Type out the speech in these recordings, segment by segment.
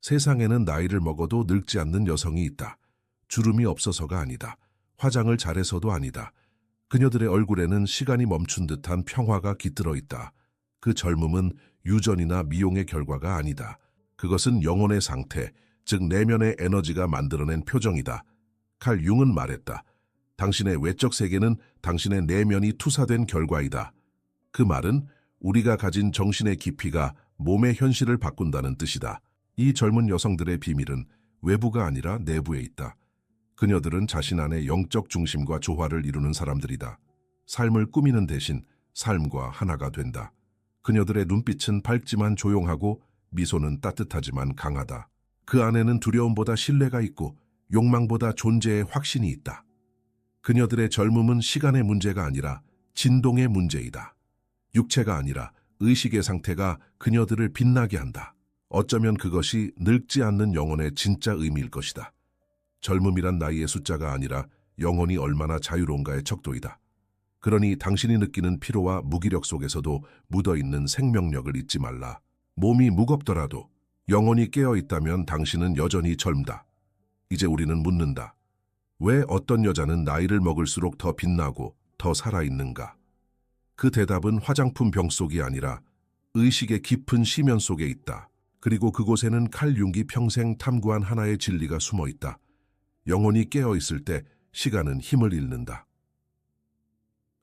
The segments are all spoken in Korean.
세상에는 나이를 먹어도 늙지 않는 여성이 있다. 주름이 없어서가 아니다. 화장을 잘해서도 아니다. 그녀들의 얼굴에는 시간이 멈춘 듯한 평화가 깃들어 있다. 그 젊음은 유전이나 미용의 결과가 아니다. 그것은 영혼의 상태, 즉 내면의 에너지가 만들어낸 표정이다. 칼 융은 말했다. 당신의 외적 세계는 당신의 내면이 투사된 결과이다. 그 말은 우리가 가진 정신의 깊이가 몸의 현실을 바꾼다는 뜻이다. 이 젊은 여성들의 비밀은 외부가 아니라 내부에 있다. 그녀들은 자신 안의 영적 중심과 조화를 이루는 사람들이다. 삶을 꾸미는 대신 삶과 하나가 된다. 그녀들의 눈빛은 밝지만 조용하고 미소는 따뜻하지만 강하다. 그 안에는 두려움보다 신뢰가 있고 욕망보다 존재의 확신이 있다. 그녀들의 젊음은 시간의 문제가 아니라 진동의 문제이다. 육체가 아니라 의식의 상태가 그녀들을 빛나게 한다. 어쩌면 그것이 늙지 않는 영혼의 진짜 의미일 것이다. 젊음이란 나이의 숫자가 아니라 영혼이 얼마나 자유로운가의 척도이다. 그러니 당신이 느끼는 피로와 무기력 속에서도 묻어있는 생명력을 잊지 말라. 몸이 무겁더라도 영혼이 깨어있다면 당신은 여전히 젊다. 이제 우리는 묻는다. 왜 어떤 여자는 나이를 먹을수록 더 빛나고 더 살아있는가? 그 대답은 화장품 병 속이 아니라 의식의 깊은 심연 속에 있다. 그리고 그곳에는 칼 융이 평생 탐구한 하나의 진리가 숨어 있다. 영혼이 깨어있을 때 시간은 힘을 잃는다.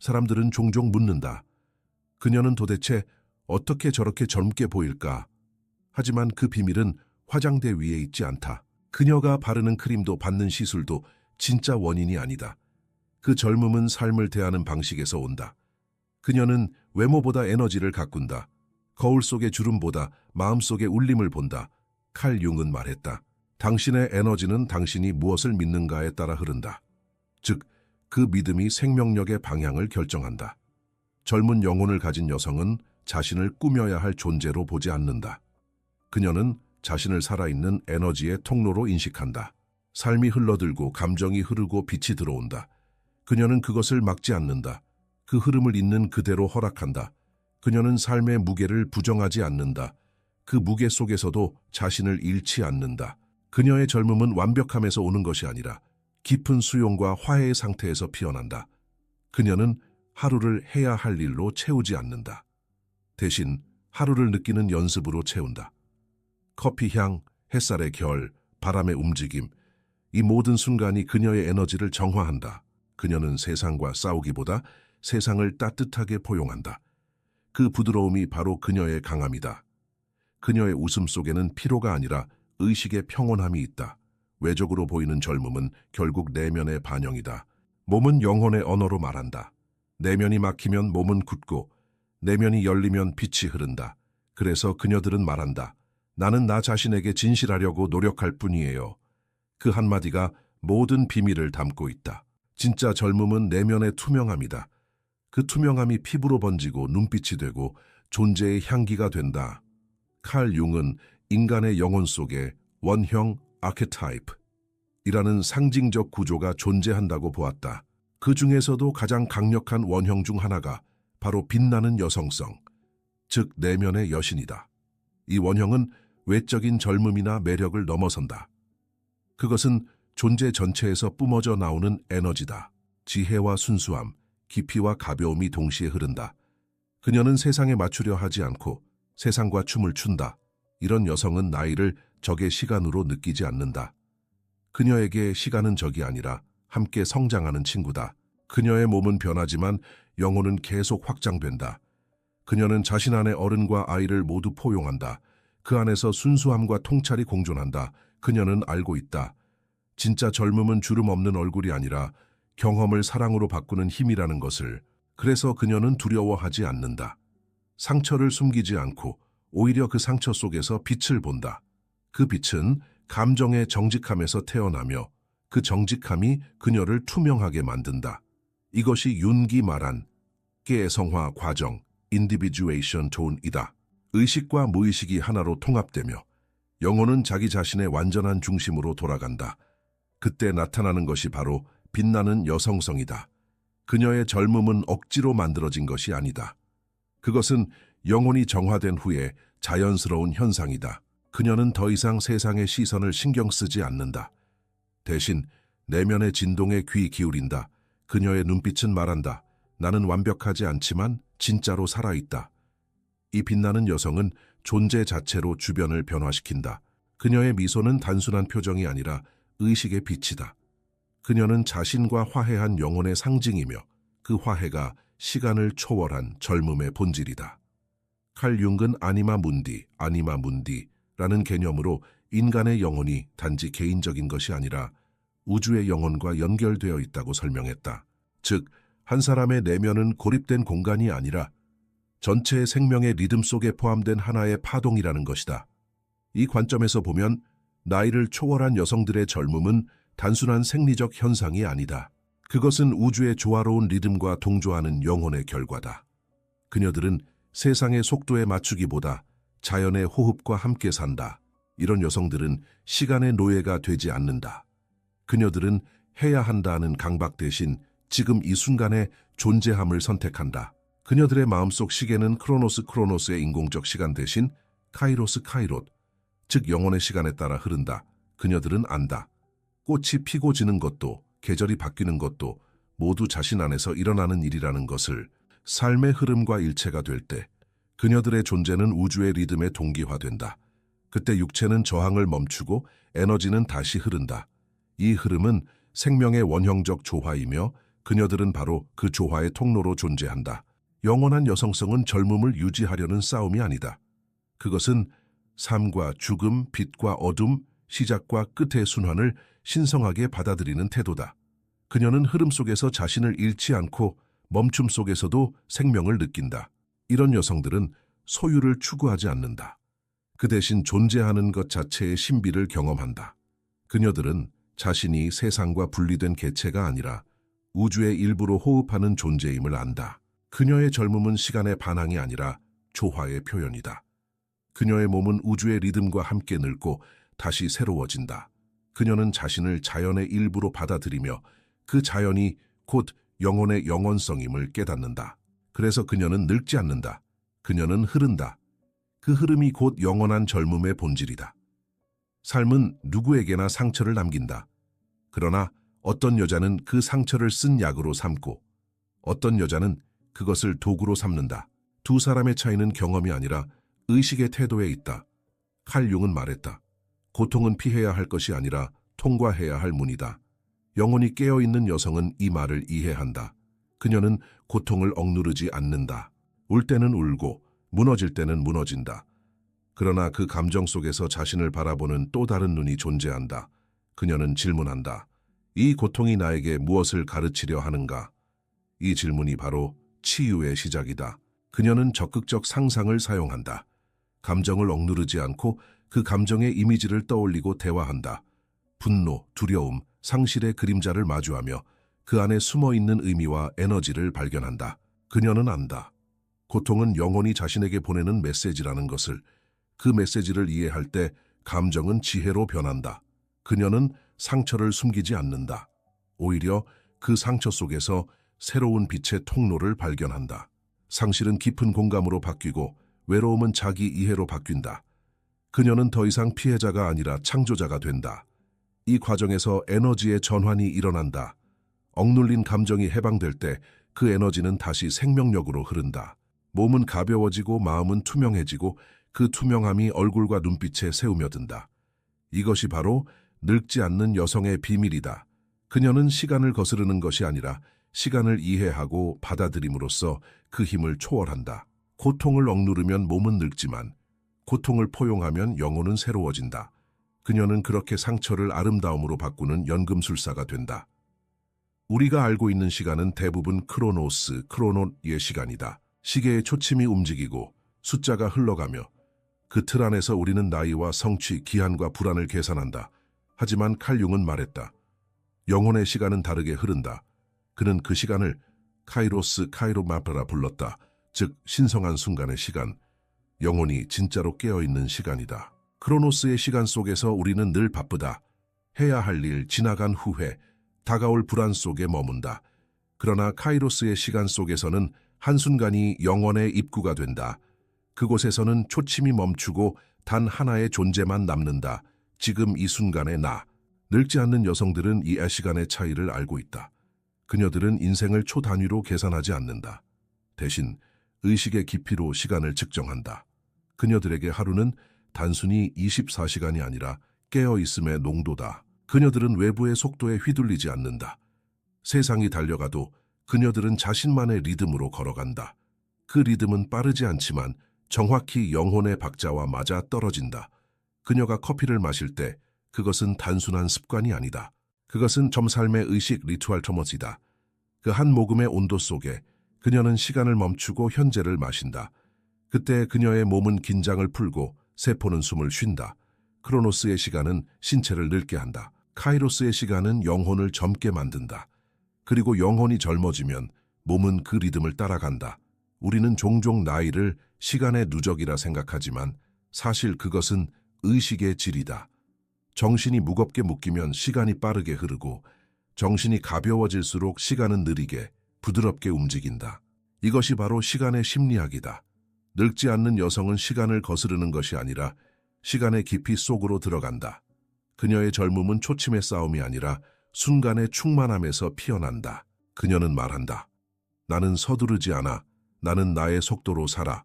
사람들은 종종 묻는다. 그녀는 도대체 어떻게 저렇게 젊게 보일까? 하지만 그 비밀은 화장대 위에 있지 않다. 그녀가 바르는 크림도 받는 시술도 진짜 원인이 아니다. 그 젊음은 삶을 대하는 방식에서 온다. 그녀는 외모보다 에너지를 가꾼다. 거울 속의 주름보다 마음속의 울림을 본다. 칼 융은 말했다. 당신의 에너지는 당신이 무엇을 믿는가에 따라 흐른다. 즉, 그 믿음이 생명력의 방향을 결정한다. 젊은 영혼을 가진 여성은 자신을 꾸며야 할 존재로 보지 않는다. 그녀는 자신을 살아있는 에너지의 통로로 인식한다. 삶이 흘러들고 감정이 흐르고 빛이 들어온다. 그녀는 그것을 막지 않는다. 그 흐름을 있는 그대로 허락한다. 그녀는 삶의 무게를 부정하지 않는다. 그 무게 속에서도 자신을 잃지 않는다. 그녀의 젊음은 완벽함에서 오는 것이 아니라 깊은 수용과 화해의 상태에서 피어난다. 그녀는 하루를 해야 할 일로 채우지 않는다. 대신 하루를 느끼는 연습으로 채운다. 커피 향, 햇살의 결, 바람의 움직임, 이 모든 순간이 그녀의 에너지를 정화한다. 그녀는 세상과 싸우기보다 세상을 따뜻하게 포용한다. 그 부드러움이 바로 그녀의 강함이다. 그녀의 웃음 속에는 피로가 아니라 의식의 평온함이 있다. 외적으로 보이는 젊음은 결국 내면의 반영이다. 몸은 영혼의 언어로 말한다. 내면이 막히면 몸은 굳고 내면이 열리면 빛이 흐른다. 그래서 그녀들은 말한다. 나는 나 자신에게 진실하려고 노력할 뿐이에요. 그 한마디가 모든 비밀을 담고 있다. 진짜 젊음은 내면의 투명함이다. 그 투명함이 피부로 번지고 눈빛이 되고 존재의 향기가 된다. 칼 융은 인간의 영혼 속에 원형 아케타입이라는 상징적 구조가 존재한다고 보았다. 그 중에서도 가장 강력한 원형 중 하나가 바로 빛나는 여성성, 즉 내면의 여신이다. 이 원형은 외적인 젊음이나 매력을 넘어선다. 그것은 존재 전체에서 뿜어져 나오는 에너지다. 지혜와 순수함, 깊이와 가벼움이 동시에 흐른다. 그녀는 세상에 맞추려 하지 않고 세상과 춤을 춘다. 이런 여성은 나이를 적의 시간으로 느끼지 않는다. 그녀에게 시간은 적이 아니라 함께 성장하는 친구다. 그녀의 몸은 변하지만 영혼은 계속 확장된다. 그녀는 자신 안의 어른과 아이를 모두 포용한다. 그 안에서 순수함과 통찰이 공존한다. 그녀는 알고 있다. 진짜 젊음은 주름 없는 얼굴이 아니라 경험을 사랑으로 바꾸는 힘이라는 것을. 그래서 그녀는 두려워하지 않는다. 상처를 숨기지 않고 오히려 그 상처 속에서 빛을 본다. 그 빛은 감정의 정직함에서 태어나며 그 정직함이 그녀를 투명하게 만든다. 이것이 윤기 말한 깨성화 과정, 인디비주에이션 톤이다. 의식과 무의식이 하나로 통합되며 영혼은 자기 자신의 완전한 중심으로 돌아간다. 그때 나타나는 것이 바로 빛나는 여성성이다. 그녀의 젊음은 억지로 만들어진 것이 아니다. 그것은 영혼이 정화된 후에 자연스러운 현상이다. 그녀는 더 이상 세상의 시선을 신경 쓰지 않는다. 대신 내면의 진동에 귀 기울인다. 그녀의 눈빛은 말한다. 나는 완벽하지 않지만 진짜로 살아있다. 이 빛나는 여성은 존재 자체로 주변을 변화시킨다. 그녀의 미소는 단순한 표정이 아니라 의식의 빛이다. 그녀는 자신과 화해한 영혼의 상징이며 그 화해가 시간을 초월한 젊음의 본질이다. 칼 융은 아니마 문디라는 개념으로 인간의 영혼이 단지 개인적인 것이 아니라 우주의 영혼과 연결되어 있다고 설명했다. 즉, 한 사람의 내면은 고립된 공간이 아니라 전체의 생명의 리듬 속에 포함된 하나의 파동이라는 것이다. 이 관점에서 보면 나이를 초월한 여성들의 젊음은 단순한 생리적 현상이 아니다. 그것은 우주의 조화로운 리듬과 동조하는 영혼의 결과다. 그녀들은 세상의 속도에 맞추기보다 자연의 호흡과 함께 산다. 이런 여성들은 시간의 노예가 되지 않는다. 그녀들은 해야 한다는 강박 대신 지금 이 순간의 존재함을 선택한다. 그녀들의 마음속 시계는 크로노스의 인공적 시간 대신 카이롯, 즉 영혼의 시간에 따라 흐른다. 그녀들은 안다. 꽃이 피고 지는 것도 계절이 바뀌는 것도 모두 자신 안에서 일어나는 일이라는 것을. 삶의 흐름과 일체가 될 때 그녀들의 존재는 우주의 리듬에 동기화된다. 그때 육체는 저항을 멈추고 에너지는 다시 흐른다. 이 흐름은 생명의 원형적 조화이며 그녀들은 바로 그 조화의 통로로 존재한다. 영원한 여성성은 젊음을 유지하려는 싸움이 아니다. 그것은 삶과 죽음, 빛과 어둠, 시작과 끝의 순환을 신성하게 받아들이는 태도다. 그녀는 흐름 속에서 자신을 잃지 않고 멈춤 속에서도 생명을 느낀다. 이런 여성들은 소유를 추구하지 않는다. 그 대신 존재하는 것 자체의 신비를 경험한다. 그녀들은 자신이 세상과 분리된 개체가 아니라 우주의 일부로 호흡하는 존재임을 안다. 그녀의 젊음은 시간의 반항이 아니라 조화의 표현이다. 그녀의 몸은 우주의 리듬과 함께 늙고 다시 새로워진다. 그녀는 자신을 자연의 일부로 받아들이며 그 자연이 곧 영혼의 영원성임을 깨닫는다. 그래서 그녀는 늙지 않는다. 그녀는 흐른다. 그 흐름이 곧 영원한 젊음의 본질이다. 삶은 누구에게나 상처를 남긴다. 그러나 어떤 여자는 그 상처를 쓴 약으로 삼고 어떤 여자는 그것을 도구로 삼는다. 두 사람의 차이는 경험이 아니라 의식의 태도에 있다. 칼 융은 말했다. 고통은 피해야 할 것이 아니라 통과해야 할 문이다. 영혼이 깨어있는 여성은 이 말을 이해한다. 그녀는 고통을 억누르지 않는다. 울 때는 울고 무너질 때는 무너진다. 그러나 그 감정 속에서 자신을 바라보는 또 다른 눈이 존재한다. 그녀는 질문한다. 이 고통이 나에게 무엇을 가르치려 하는가? 이 질문이 바로 치유의 시작이다. 그녀는 적극적 상상을 사용한다. 감정을 억누르지 않고 그 감정의 이미지를 떠올리고 대화한다. 분노, 두려움, 상실의 그림자를 마주하며 그 안에 숨어있는 의미와 에너지를 발견한다. 그녀는 안다. 고통은 영혼이 자신에게 보내는 메시지라는 것을. 그 메시지를 이해할 때 감정은 지혜로 변한다. 그녀는 상처를 숨기지 않는다. 오히려 그 상처 속에서 새로운 빛의 통로를 발견한다. 상실은 깊은 공감으로 바뀌고 외로움은 자기 이해로 바뀐다. 그녀는 더 이상 피해자가 아니라 창조자가 된다. 이 과정에서 에너지의 전환이 일어난다. 억눌린 감정이 해방될 때 그 에너지는 다시 생명력으로 흐른다. 몸은 가벼워지고 마음은 투명해지고 그 투명함이 얼굴과 눈빛에 새우며든다. 이것이 바로 늙지 않는 여성의 비밀이다. 그녀는 시간을 거스르는 것이 아니라 시간을 이해하고 받아들임으로써 그 힘을 초월한다. 고통을 억누르면 몸은 늙지만 고통을 포용하면 영혼은 새로워진다. 그녀는 그렇게 상처를 아름다움으로 바꾸는 연금술사가 된다. 우리가 알고 있는 시간은 대부분 크로노의 시간이다. 시계의 초침이 움직이고 숫자가 흘러가며 그 틀 안에서 우리는 나이와 성취, 기한과 불안을 계산한다. 하지만 칼 융은 말했다. 영혼의 시간은 다르게 흐른다. 그는 그 시간을 카이로마프라 불렀다. 즉 신성한 순간의 시간, 영혼이 진짜로 깨어있는 시간이다. 크로노스의 시간 속에서 우리는 늘 바쁘다. 해야 할 일, 지나간 후회, 다가올 불안 속에 머문다. 그러나 카이로스의 시간 속에서는 한순간이 영원의 입구가 된다. 그곳에서는 초침이 멈추고 단 하나의 존재만 남는다. 지금 이 순간의 나. 늙지 않는 여성들은 이 시간의 차이를 알고 있다. 그녀들은 인생을 초 단위로 계산하지 않는다. 대신 의식의 깊이로 시간을 측정한다. 그녀들에게 하루는 단순히 24시간이 아니라 깨어있음의 농도다. 그녀들은 외부의 속도에 휘둘리지 않는다. 세상이 달려가도 그녀들은 자신만의 리듬으로 걸어간다. 그 리듬은 빠르지 않지만 정확히 영혼의 박자와 맞아 떨어진다. 그녀가 커피를 마실 때 그것은 단순한 습관이 아니다. 그것은 점삶의 의식 리투얼 터머지다. 그 한 모금의 온도 속에 그녀는 시간을 멈추고 현재를 마신다. 그때 그녀의 몸은 긴장을 풀고 세포는 숨을 쉰다. 크로노스의 시간은 신체를 늙게 한다. 카이로스의 시간은 영혼을 젊게 만든다. 그리고 영혼이 젊어지면 몸은 그 리듬을 따라간다. 우리는 종종 나이를 시간의 누적이라 생각하지만 사실 그것은 의식의 질이다. 정신이 무겁게 묶이면 시간이 빠르게 흐르고 정신이 가벼워질수록 시간은 느리게, 부드럽게 움직인다. 이것이 바로 시간의 심리학이다. 늙지 않는 여성은 시간을 거스르는 것이 아니라 시간의 깊이 속으로 들어간다. 그녀의 젊음은 초침의 싸움이 아니라 순간의 충만함에서 피어난다. 그녀는 말한다. 나는 서두르지 않아. 나는 나의 속도로 살아.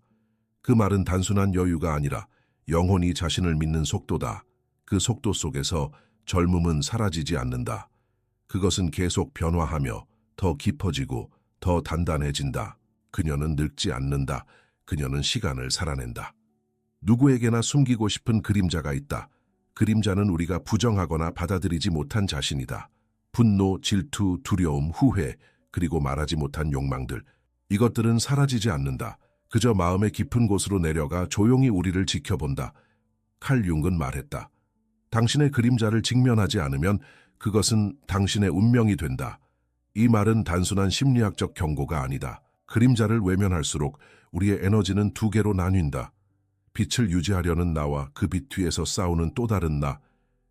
그 말은 단순한 여유가 아니라 영혼이 자신을 믿는 속도다. 그 속도 속에서 젊음은 사라지지 않는다. 그것은 계속 변화하며 더 깊어지고 더 단단해진다. 그녀는 늙지 않는다. 그녀는 시간을 살아낸다. 누구에게나 숨기고 싶은 그림자가 있다. 그림자는 우리가 부정하거나 받아들이지 못한 자신이다. 분노, 질투, 두려움, 후회, 그리고 말하지 못한 욕망들. 이것들은 사라지지 않는다. 그저 마음의 깊은 곳으로 내려가 조용히 우리를 지켜본다. 칼 융은 말했다. 당신의 그림자를 직면하지 않으면 그것은 당신의 운명이 된다. 이 말은 단순한 심리학적 경고가 아니다. 그림자를 외면할수록 우리의 에너지는 두 개로 나뉜다. 빛을 유지하려는 나와 그 빛 뒤에서 싸우는 또 다른 나.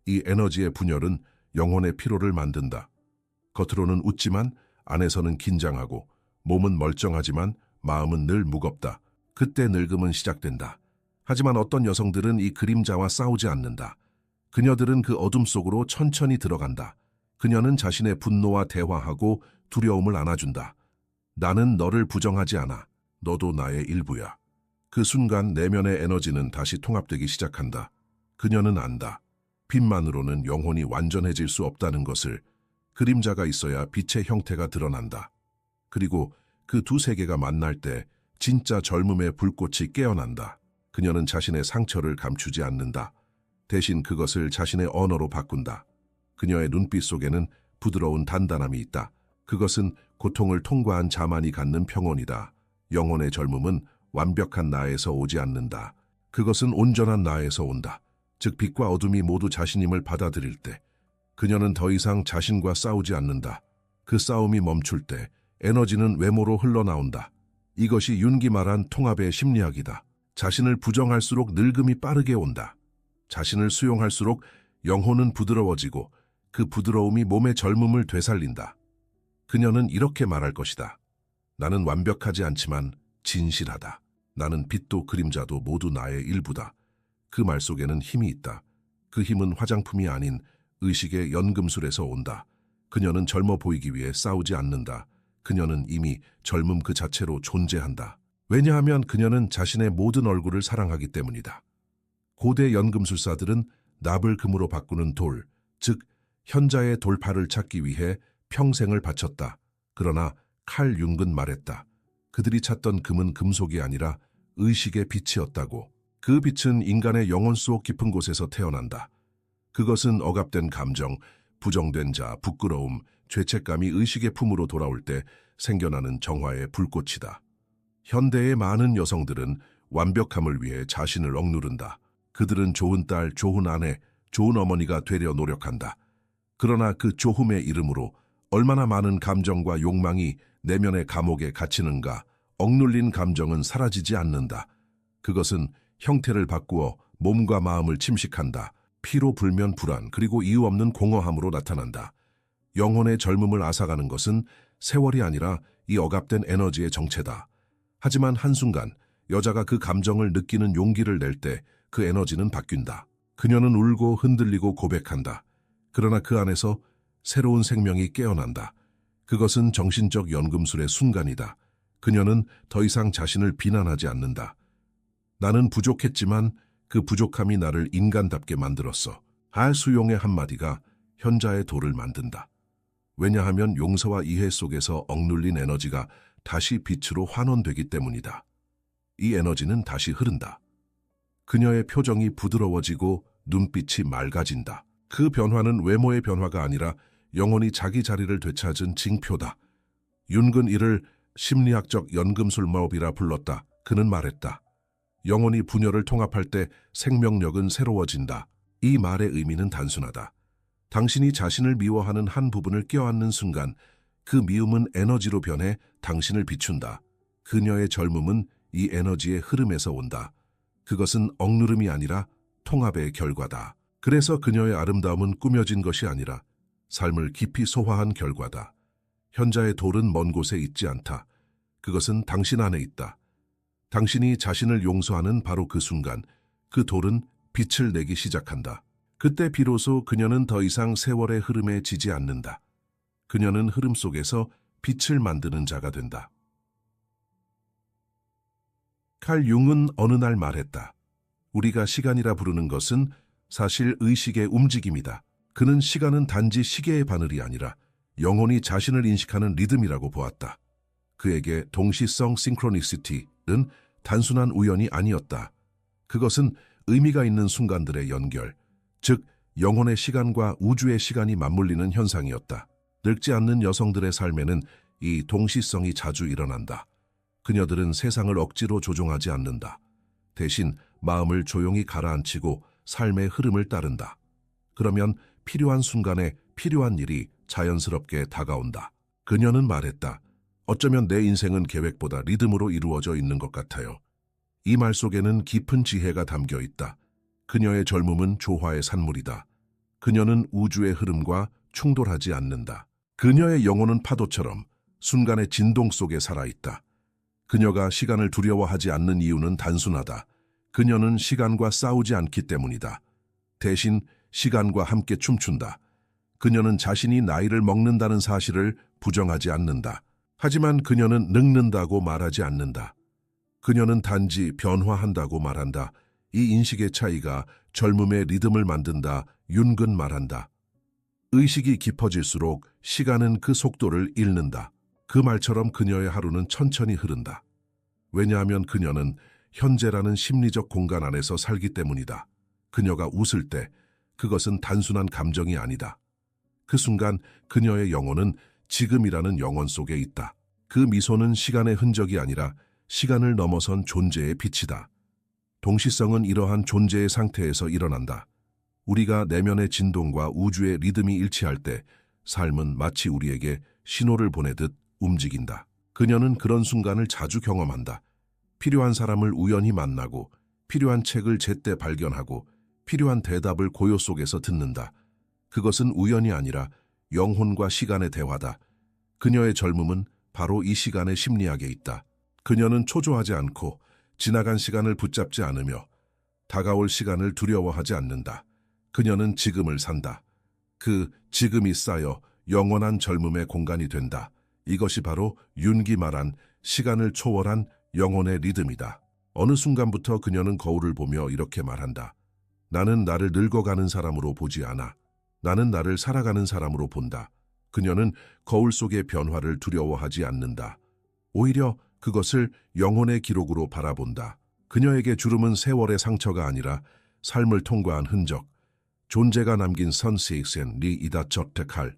이 에너지의 분열은 영혼의 피로를 만든다. 겉으로는 웃지만 안에서는 긴장하고 몸은 멀쩡하지만 마음은 늘 무겁다. 그때 늙음은 시작된다. 하지만 어떤 여성들은 이 그림자와 싸우지 않는다. 그녀들은 그 어둠 속으로 천천히 들어간다. 그녀는 자신의 분노와 대화하고 두려움을 안아준다. 나는 너를 부정하지 않아. 너도 나의 일부야. 그 순간 내면의 에너지는 다시 통합되기 시작한다. 그녀는 안다. 빛만으로는 영혼이 완전해질 수 없다는 것을. 그림자가 있어야 빛의 형태가 드러난다. 그리고 그 두 세계가 만날 때 진짜 젊음의 불꽃이 깨어난다. 그녀는 자신의 상처를 감추지 않는다. 대신 그것을 자신의 언어로 바꾼다. 그녀의 눈빛 속에는 부드러운 단단함이 있다. 그것은 고통을 통과한 자만이 갖는 평온이다. 영혼의 젊음은 완벽한 나에서 오지 않는다. 그것은 온전한 나에서 온다. 즉 빛과 어둠이 모두 자신임을 받아들일 때 그녀는 더 이상 자신과 싸우지 않는다. 그 싸움이 멈출 때 에너지는 외모로 흘러나온다. 이것이 윤기 말한 통합의 심리학이다. 자신을 부정할수록 늙음이 빠르게 온다. 자신을 수용할수록 영혼은 부드러워지고 그 부드러움이 몸의 젊음을 되살린다. 그녀는 이렇게 말할 것이다. 나는 완벽하지 않지만 진실하다. 나는 빛도 그림자도 모두 나의 일부다. 그 말 속에는 힘이 있다. 그 힘은 화장품이 아닌 의식의 연금술에서 온다. 그녀는 젊어 보이기 위해 싸우지 않는다. 그녀는 이미 젊음 그 자체로 존재한다. 왜냐하면 그녀는 자신의 모든 얼굴을 사랑하기 때문이다. 고대 연금술사들은 납을 금으로 바꾸는 돌, 즉 현자의 돌파를 찾기 위해 평생을 바쳤다. 그러나 칼 융은 말했다. 그들이 찾던 금은 금속이 아니라 의식의 빛이었다고. 그 빛은 인간의 영혼 속 깊은 곳에서 태어난다. 그것은 억압된 감정, 부정된 자, 부끄러움, 죄책감이 의식의 품으로 돌아올 때 생겨나는 정화의 불꽃이다. 현대의 많은 여성들은 완벽함을 위해 자신을 억누른다. 그들은 좋은 딸, 좋은 아내, 좋은 어머니가 되려 노력한다. 그러나 그 좋음의 이름으로 얼마나 많은 감정과 욕망이 내면의 감옥에 갇히는가. 억눌린 감정은 사라지지 않는다. 그것은 형태를 바꾸어 몸과 마음을 침식한다. 피로 불면 불안, 그리고 이유 없는 공허함으로 나타난다. 영혼의 젊음을 앗아가는 것은 세월이 아니라 이 억압된 에너지의 정체다. 하지만 한순간 여자가 그 감정을 느끼는 용기를 낼 때 그 에너지는 바뀐다. 그녀는 울고 흔들리고 고백한다. 그러나 그 안에서 새로운 생명이 깨어난다. 그것은 정신적 연금술의 순간이다. 그녀는 더 이상 자신을 비난하지 않는다. 나는 부족했지만 그 부족함이 나를 인간답게 만들었어. 하수용의 한마디가 현자의 돌을 만든다. 왜냐하면 용서와 이해 속에서 억눌린 에너지가 다시 빛으로 환원되기 때문이다. 이 에너지는 다시 흐른다. 그녀의 표정이 부드러워지고 눈빛이 맑아진다. 그 변화는 외모의 변화가 아니라 영혼이 자기 자리를 되찾은 징표다. 윤근 이를 심리학적 연금술법이라 불렀다. 그는 말했다. 영혼이 분열을 통합할 때 생명력은 새로워진다. 이 말의 의미는 단순하다. 당신이 자신을 미워하는 한 부분을 껴안는 순간 그 미움은 에너지로 변해 당신을 비춘다. 그녀의 젊음은 이 에너지의 흐름에서 온다. 그것은 억누름이 아니라 통합의 결과다. 그래서 그녀의 아름다움은 꾸며진 것이 아니라 삶을 깊이 소화한 결과다. 현자의 돌은 먼 곳에 있지 않다. 그것은 당신 안에 있다. 당신이 자신을 용서하는 바로 그 순간 그 돌은 빛을 내기 시작한다. 그때 비로소 그녀는 더 이상 세월의 흐름에 지지 않는다. 그녀는 흐름 속에서 빛을 만드는 자가 된다. 칼 융은 어느 날 말했다. 우리가 시간이라 부르는 것은 사실 의식의 움직임이다. 그는 시간은 단지 시계의 바늘이 아니라 영혼이 자신을 인식하는 리듬이라고 보았다. 그에게 동시성 싱크로니시티는 단순한 우연이 아니었다. 그것은 의미가 있는 순간들의 연결, 즉 영혼의 시간과 우주의 시간이 맞물리는 현상이었다. 늙지 않는 여성들의 삶에는 이 동시성이 자주 일어난다. 그녀들은 세상을 억지로 조종하지 않는다. 대신 마음을 조용히 가라앉히고 삶의 흐름을 따른다. 그러면 필요한 순간에 필요한 일이 자연스럽게 다가온다. 그녀는 말했다. 어쩌면 내 인생은 계획보다 리듬으로 이루어져 있는 것 같아요. 이 말 속에는 깊은 지혜가 담겨 있다. 그녀의 젊음은 조화의 산물이다. 그녀는 우주의 흐름과 충돌하지 않는다. 그녀의 영혼은 파도처럼 순간의 진동 속에 살아있다. 그녀가 시간을 두려워하지 않는 이유는 단순하다. 그녀는 시간과 싸우지 않기 때문이다. 대신 시간과 함께 춤춘다. 그녀는 자신이 나이를 먹는다는 사실을 부정하지 않는다. 하지만 그녀는 늙는다고 말하지 않는다. 그녀는 단지 변화한다고 말한다. 이 인식의 차이가 젊음의 리듬을 만든다. 윤근 말한다. 의식이 깊어질수록 시간은 그 속도를 잃는다. 그 말처럼 그녀의 하루는 천천히 흐른다. 왜냐하면 그녀는 현재라는 심리적 공간 안에서 살기 때문이다. 그녀가 웃을 때 그것은 단순한 감정이 아니다. 그 순간 그녀의 영혼은 지금이라는 영혼 속에 있다. 그 미소는 시간의 흔적이 아니라 시간을 넘어선 존재의 빛이다. 동시성은 이러한 존재의 상태에서 일어난다. 우리가 내면의 진동과 우주의 리듬이 일치할 때 삶은 마치 우리에게 신호를 보내듯 움직인다. 그녀는 그런 순간을 자주 경험한다. 필요한 사람을 우연히 만나고 필요한 책을 제때 발견하고 필요한 대답을 고요 속에서 듣는다. 그것은 우연이 아니라 영혼과 시간의 대화다. 그녀의 젊음은 바로 이 시간의 심리학에 있다. 그녀는 초조하지 않고 지나간 시간을 붙잡지 않으며 다가올 시간을 두려워하지 않는다. 그녀는 지금을 산다. 그 지금이 쌓여 영원한 젊음의 공간이 된다. 이것이 바로 윤기 말한 시간을 초월한 영혼의 리듬이다. 어느 순간부터 그녀는 거울을 보며 이렇게 말한다. 나는 나를 늙어가는 사람으로 보지 않아. 나는 나를 살아가는 사람으로 본다. 그녀는 거울 속의 변화를 두려워하지 않는다. 오히려 그것을 영혼의 기록으로 바라본다. 그녀에게 주름은 세월의 상처가 아니라 삶을 통과한 흔적, 존재가 남긴 선식센 리이다 저택할.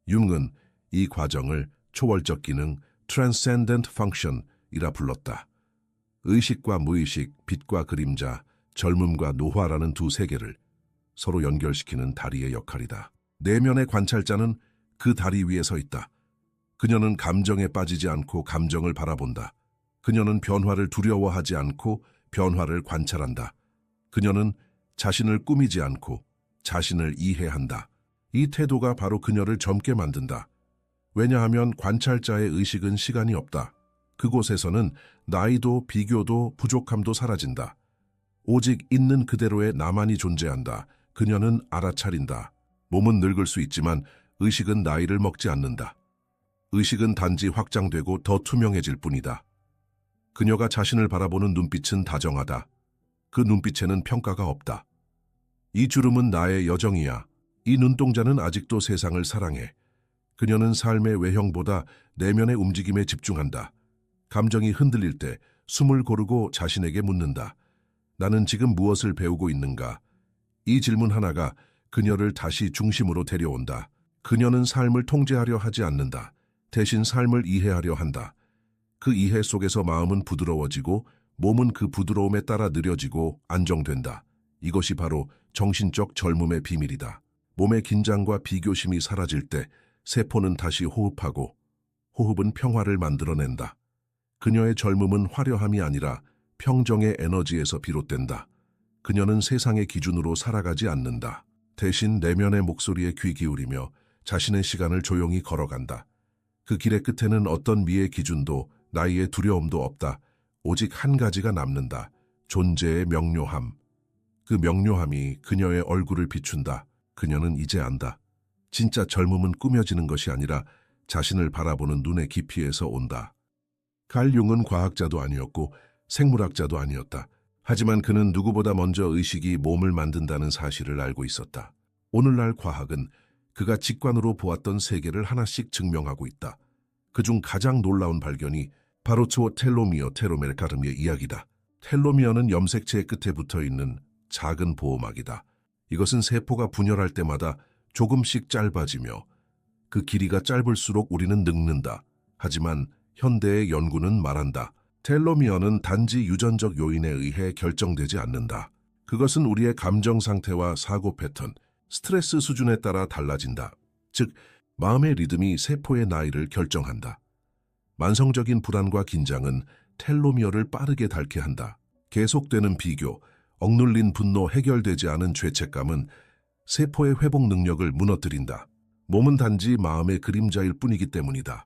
융은 이 과정을 초월적 기능, transcendent function이라 불렀다. 의식과 무의식, 빛과 그림자, 젊음과 노화라는 두 세계를 서로 연결시키는 다리의 역할이다. 내면의 관찰자는 그 다리 위에 서 있다. 그녀는 감정에 빠지지 않고 감정을 바라본다. 그녀는 변화를 두려워하지 않고 변화를 관찰한다. 그녀는 자신을 꾸미지 않고 자신을 이해한다. 이 태도가 바로 그녀를 젊게 만든다. 왜냐하면 관찰자의 의식은 시간이 없다. 그곳에서는 나이도 비교도 부족함도 사라진다. 오직 있는 그대로의 나만이 존재한다. 그녀는 알아차린다. 몸은 늙을 수 있지만 의식은 나이를 먹지 않는다. 의식은 단지 확장되고 더 투명해질 뿐이다. 그녀가 자신을 바라보는 눈빛은 다정하다. 그 눈빛에는 평가가 없다. 이 주름은 나의 여정이야. 이 눈동자는 아직도 세상을 사랑해. 그녀는 삶의 외형보다 내면의 움직임에 집중한다. 감정이 흔들릴 때 숨을 고르고 자신에게 묻는다. 나는 지금 무엇을 배우고 있는가? 이 질문 하나가 그녀를 다시 중심으로 데려온다. 그녀는 삶을 통제하려 하지 않는다. 대신 삶을 이해하려 한다. 그 이해 속에서 마음은 부드러워지고 몸은 그 부드러움에 따라 느려지고 안정된다. 이것이 바로 정신적 젊음의 비밀이다. 몸의 긴장과 비교심이 사라질 때 세포는 다시 호흡하고 호흡은 평화를 만들어낸다. 그녀의 젊음은 화려함이 아니라 평정의 에너지에서 비롯된다. 그녀는 세상의 기준으로 살아가지 않는다. 대신 내면의 목소리에 귀 기울이며 자신의 시간을 조용히 걸어간다. 그 길의 끝에는 어떤 미의 기준도 나이의 두려움도 없다. 오직 한 가지가 남는다. 존재의 명료함. 그 명료함이 그녀의 얼굴을 비춘다. 그녀는 이제 안다. 진짜 젊음은 꾸며지는 것이 아니라 자신을 바라보는 눈의 깊이에서 온다. 칼 융은 과학자도 아니었고 생물학자도 아니었다. 하지만 그는 누구보다 먼저 의식이 몸을 만든다는 사실을 알고 있었다. 오늘날 과학은 그가 직관으로 보았던 세계를 하나씩 증명하고 있다. 그중 가장 놀라운 발견이 바로 텔로미어 테로메르카름의 이야기다. 텔로미어는 염색체의 끝에 붙어있는 작은 보호막이다. 이것은 세포가 분열할 때마다 조금씩 짧아지며 그 길이가 짧을수록 우리는 늙는다. 하지만 현대의 연구는 말한다. 텔로미어는 단지 유전적 요인에 의해 결정되지 않는다. 그것은 우리의 감정 상태와 사고 패턴, 스트레스 수준에 따라 달라진다. 즉, 마음의 리듬이 세포의 나이를 결정한다. 만성적인 불안과 긴장은 텔로미어를 빠르게 닳게 한다. 계속되는 비교, 억눌린 분노, 해결되지 않은 죄책감은 세포의 회복 능력을 무너뜨린다. 몸은 단지 마음의 그림자일 뿐이기 때문이다.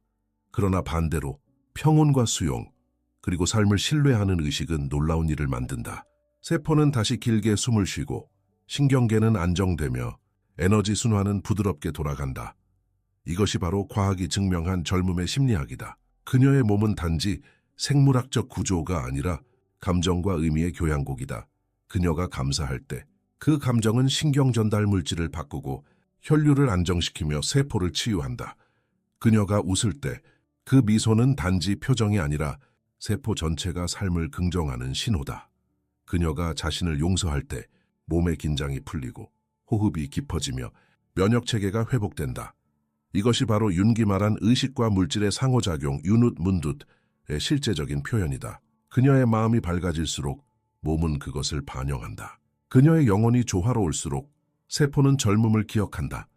그러나 반대로 평온과 수용, 그리고 삶을 신뢰하는 의식은 놀라운 일을 만든다. 세포는 다시 길게 숨을 쉬고 신경계는 안정되며 에너지 순환은 부드럽게 돌아간다. 이것이 바로 과학이 증명한 젊음의 심리학이다. 그녀의 몸은 단지 생물학적 구조가 아니라 감정과 의미의 교향곡이다. 그녀가 감사할 때 그 감정은 신경 전달 물질을 바꾸고 혈류를 안정시키며 세포를 치유한다. 그녀가 웃을 때 그 미소는 단지 표정이 아니라 세포 전체가 삶을 긍정하는 신호다. 그녀가 자신을 용서할 때 몸의 긴장이 풀리고 호흡이 깊어지며 면역체계가 회복된다. 이것이 바로 윤기 말한 의식과 물질의 상호작용 유닛문두의 실제적인 표현이다. 그녀의 마음이 밝아질수록 몸은 그것을 반영한다. 그녀의 영혼이 조화로울수록 세포는 젊음을 기억한다.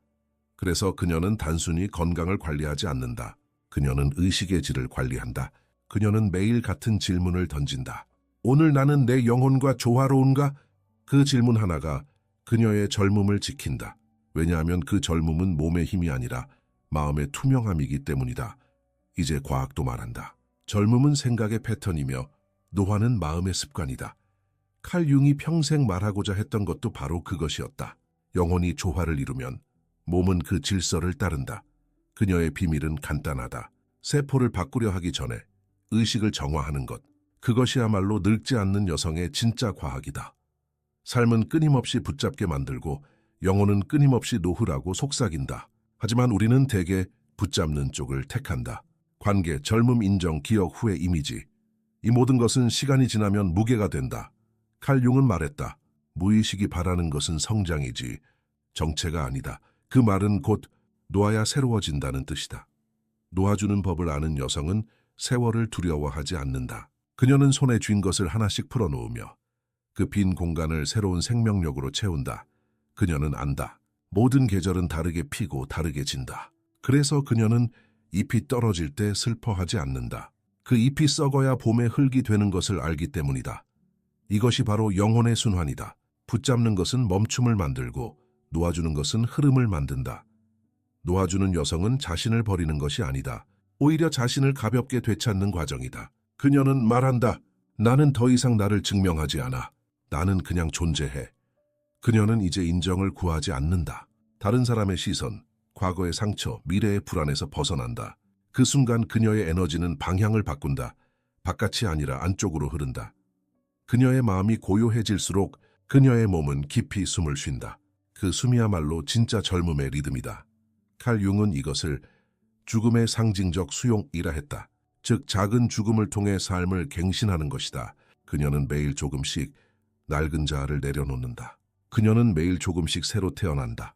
그래서 그녀는 단순히 건강을 관리하지 않는다. 그녀는 의식의 질을 관리한다. 그녀는 매일 같은 질문을 던진다. 오늘 나는 내 영혼과 조화로운가? 그 질문 하나가 그녀의 젊음을 지킨다. 왜냐하면 그 젊음은 몸의 힘이 아니라 마음의 투명함이기 때문이다. 이제 과학도 말한다. 젊음은 생각의 패턴이며 노화는 마음의 습관이다. 칼 융이 평생 말하고자 했던 것도 바로 그것이었다. 영혼이 조화를 이루면 몸은 그 질서를 따른다. 그녀의 비밀은 간단하다. 세포를 바꾸려 하기 전에 의식을 정화하는 것. 그것이야말로 늙지 않는 여성의 진짜 과학이다. 삶은 끊임없이 붙잡게 만들고 영혼은 끊임없이 놓으라고 속삭인다. 하지만 우리는 대개 붙잡는 쪽을 택한다. 관계, 젊음, 인정, 기억, 후회, 이미지. 이 모든 것은 시간이 지나면 무게가 된다. 칼 융은 말했다. 무의식이 바라는 것은 성장이지 정체가 아니다. 그 말은 곧 놓아야 새로워진다는 뜻이다. 놓아주는 법을 아는 여성은 세월을 두려워하지 않는다. 그녀는 손에 쥔 것을 하나씩 풀어놓으며 그 빈 공간을 새로운 생명력으로 채운다. 그녀는 안다. 모든 계절은 다르게 피고 다르게 진다. 그래서 그녀는 잎이 떨어질 때 슬퍼하지 않는다. 그 잎이 썩어야 봄의 흙이 되는 것을 알기 때문이다. 이것이 바로 영혼의 순환이다. 붙잡는 것은 멈춤을 만들고 놓아주는 것은 흐름을 만든다. 놓아주는 여성은 자신을 버리는 것이 아니다. 오히려 자신을 가볍게 되찾는 과정이다. 그녀는 말한다. 나는 더 이상 나를 증명하지 않아. 나는 그냥 존재해. 그녀는 이제 인정을 구하지 않는다. 다른 사람의 시선, 과거의 상처, 미래의 불안에서 벗어난다. 그 순간 그녀의 에너지는 방향을 바꾼다. 바깥이 아니라 안쪽으로 흐른다. 그녀의 마음이 고요해질수록 그녀의 몸은 깊이 숨을 쉰다. 그 숨이야말로 진짜 젊음의 리듬이다. 칼 융은 이것을 죽음의 상징적 수용이라 했다. 즉 작은 죽음을 통해 삶을 갱신하는 것이다. 그녀는 매일 조금씩 낡은 자아를 내려놓는다. 그녀는 매일 조금씩 새로 태어난다.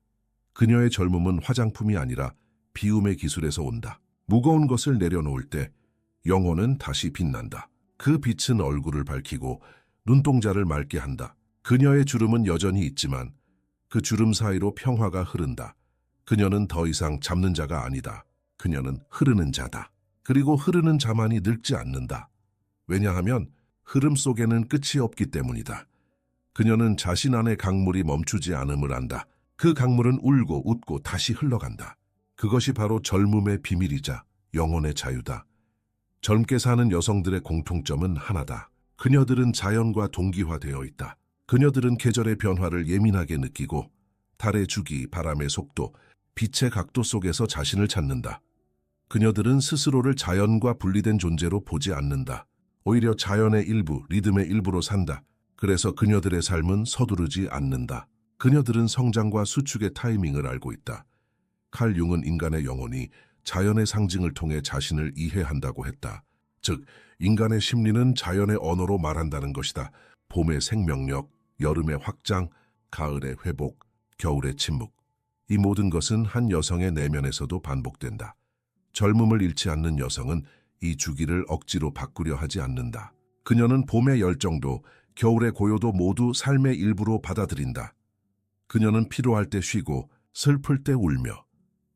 그녀의 젊음은 화장품이 아니라 비움의 기술에서 온다. 무거운 것을 내려놓을 때 영혼은 다시 빛난다. 그 빛은 얼굴을 밝히고 눈동자를 맑게 한다. 그녀의 주름은 여전히 있지만 그 주름 사이로 평화가 흐른다. 그녀는 더 이상 잡는 자가 아니다. 그녀는 흐르는 자다. 그리고 흐르는 자만이 늙지 않는다. 왜냐하면 흐름 속에는 끝이 없기 때문이다. 그녀는 자신 안의 강물이 멈추지 않음을 안다. 그 강물은 울고 웃고 다시 흘러간다. 그것이 바로 젊음의 비밀이자 영혼의 자유다. 젊게 사는 여성들의 공통점은 하나다. 그녀들은 자연과 동기화되어 있다. 그녀들은 계절의 변화를 예민하게 느끼고 달의 주기, 바람의 속도, 빛의 각도 속에서 자신을 찾는다. 그녀들은 스스로를 자연과 분리된 존재로 보지 않는다. 오히려 자연의 일부, 리듬의 일부로 산다. 그래서 그녀들의 삶은 서두르지 않는다. 그녀들은 성장과 수축의 타이밍을 알고 있다. 칼 융은 인간의 영혼이 자연의 상징을 통해 자신을 이해한다고 했다. 즉, 인간의 심리는 자연의 언어로 말한다는 것이다. 봄의 생명력, 여름의 확장, 가을의 회복, 겨울의 침묵. 이 모든 것은 한 여성의 내면에서도 반복된다. 젊음을 잃지 않는 여성은 이 주기를 억지로 바꾸려 하지 않는다. 그녀는 봄의 열정도 겨울의 고요도 모두 삶의 일부로 받아들인다. 그녀는 피로할 때 쉬고 슬플 때 울며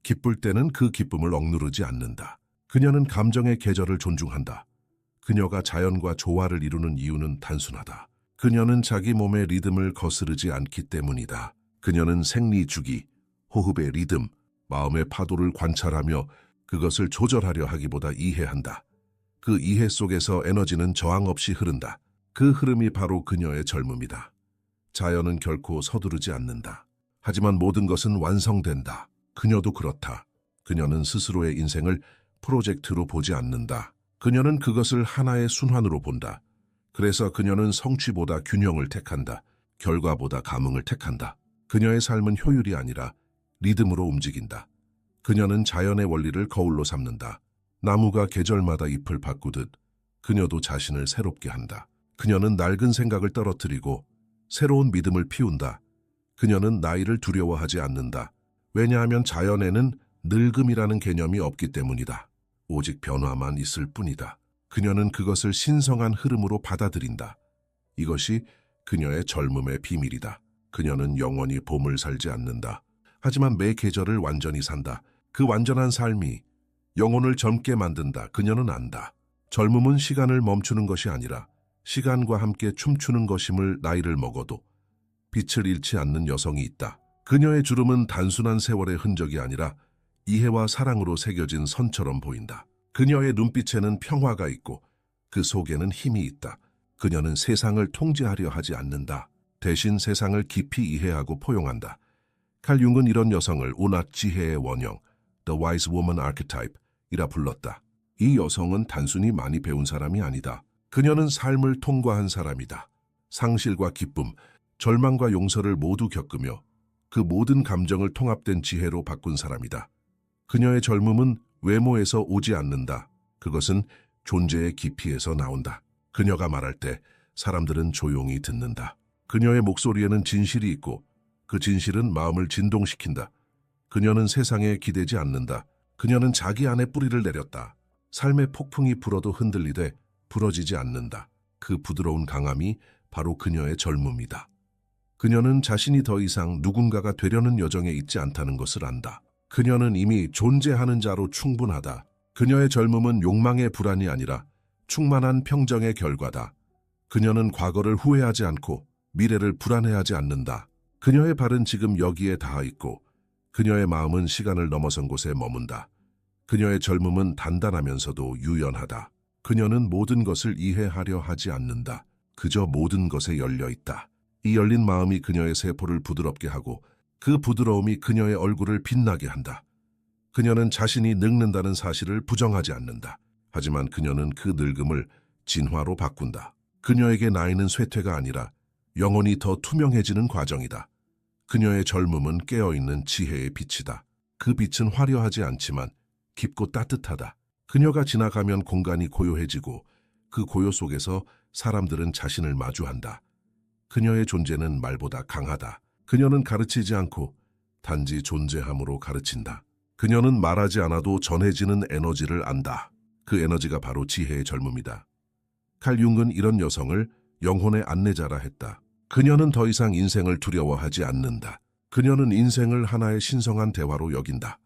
기쁠 때는 그 기쁨을 억누르지 않는다. 그녀는 감정의 계절을 존중한다. 그녀가 자연과 조화를 이루는 이유는 단순하다. 그녀는 자기 몸의 리듬을 거스르지 않기 때문이다. 그녀는 생리 주기, 호흡의 리듬, 마음의 파도를 관찰하며 그것을 조절하려 하기보다 이해한다. 그 이해 속에서 에너지는 저항 없이 흐른다. 그 흐름이 바로 그녀의 젊음이다. 자연은 결코 서두르지 않는다. 하지만 모든 것은 완성된다. 그녀도 그렇다. 그녀는 스스로의 인생을 프로젝트로 보지 않는다. 그녀는 그것을 하나의 순환으로 본다. 그래서 그녀는 성취보다 균형을 택한다. 결과보다 감흥을 택한다. 그녀의 삶은 효율이 아니라 리듬으로 움직인다. 그녀는 자연의 원리를 거울로 삼는다. 나무가 계절마다 잎을 바꾸듯 그녀도 자신을 새롭게 한다. 그녀는 낡은 생각을 떨어뜨리고 새로운 믿음을 피운다. 그녀는 나이를 두려워하지 않는다. 왜냐하면 자연에는 늙음이라는 개념이 없기 때문이다. 오직 변화만 있을 뿐이다. 그녀는 그것을 신성한 흐름으로 받아들인다. 이것이 그녀의 젊음의 비밀이다. 그녀는 영원히 봄을 살지 않는다. 하지만 매 계절을 완전히 산다. 그 완전한 삶이 영혼을 젊게 만든다. 그녀는 안다. 젊음은 시간을 멈추는 것이 아니라 시간과 함께 춤추는 것임을 나이를 먹어도 빛을 잃지 않는 여성이 있다. 그녀의 주름은 단순한 세월의 흔적이 아니라 이해와 사랑으로 새겨진 선처럼 보인다. 그녀의 눈빛에는 평화가 있고 그 속에는 힘이 있다. 그녀는 세상을 통제하려 하지 않는다. 대신 세상을 깊이 이해하고 포용한다. 칼 융은 이런 여성을 온갖 지혜의 원형, The Wise Woman Archetype 이라 불렀다. 이 여성은 단순히 많이 배운 사람이 아니다. 그녀는 삶을 통과한 사람이다. 상실과 기쁨, 절망과 용서를 모두 겪으며 그 모든 감정을 통합된 지혜로 바꾼 사람이다. 그녀의 젊음은 외모에서 오지 않는다. 그것은 존재의 깊이에서 나온다. 그녀가 말할 때 사람들은 조용히 듣는다. 그녀의 목소리에는 진실이 있고 그 진실은 마음을 진동시킨다. 그녀는 세상에 기대지 않는다. 그녀는 자기 안에 뿌리를 내렸다. 삶의 폭풍이 불어도 흔들리되 부러지지 않는다. 그 부드러운 강함이 바로 그녀의 젊음이다. 그녀는 자신이 더 이상 누군가가 되려는 여정에 있지 않다는 것을 안다. 그녀는 이미 존재하는 자로 충분하다. 그녀의 젊음은 욕망의 불안이 아니라 충만한 평정의 결과다. 그녀는 과거를 후회하지 않고 미래를 불안해하지 않는다. 그녀의 발은 지금 여기에 닿아 있고 그녀의 마음은 시간을 넘어선 곳에 머문다. 그녀의 젊음은 단단하면서도 유연하다. 그녀는 모든 것을 이해하려 하지 않는다. 그저 모든 것에 열려 있다. 이 열린 마음이 그녀의 세포를 부드럽게 하고 그 부드러움이 그녀의 얼굴을 빛나게 한다. 그녀는 자신이 늙는다는 사실을 부정하지 않는다. 하지만 그녀는 그 늙음을 진화로 바꾼다. 그녀에게 나이는 쇠퇴가 아니라 영혼이 더 투명해지는 과정이다. 그녀의 젊음은 깨어있는 지혜의 빛이다. 그 빛은 화려하지 않지만 깊고 따뜻하다. 그녀가 지나가면 공간이 고요해지고 그 고요 속에서 사람들은 자신을 마주한다. 그녀의 존재는 말보다 강하다. 그녀는 가르치지 않고 단지 존재함으로 가르친다. 그녀는 말하지 않아도 전해지는 에너지를 안다. 그 에너지가 바로 지혜의 젊음이다. 칼 융은 이런 여성을 영혼의 안내자라 했다. 그녀는 더 이상 인생을 두려워하지 않는다. 그녀는 인생을 하나의 신성한 대화로 여긴다.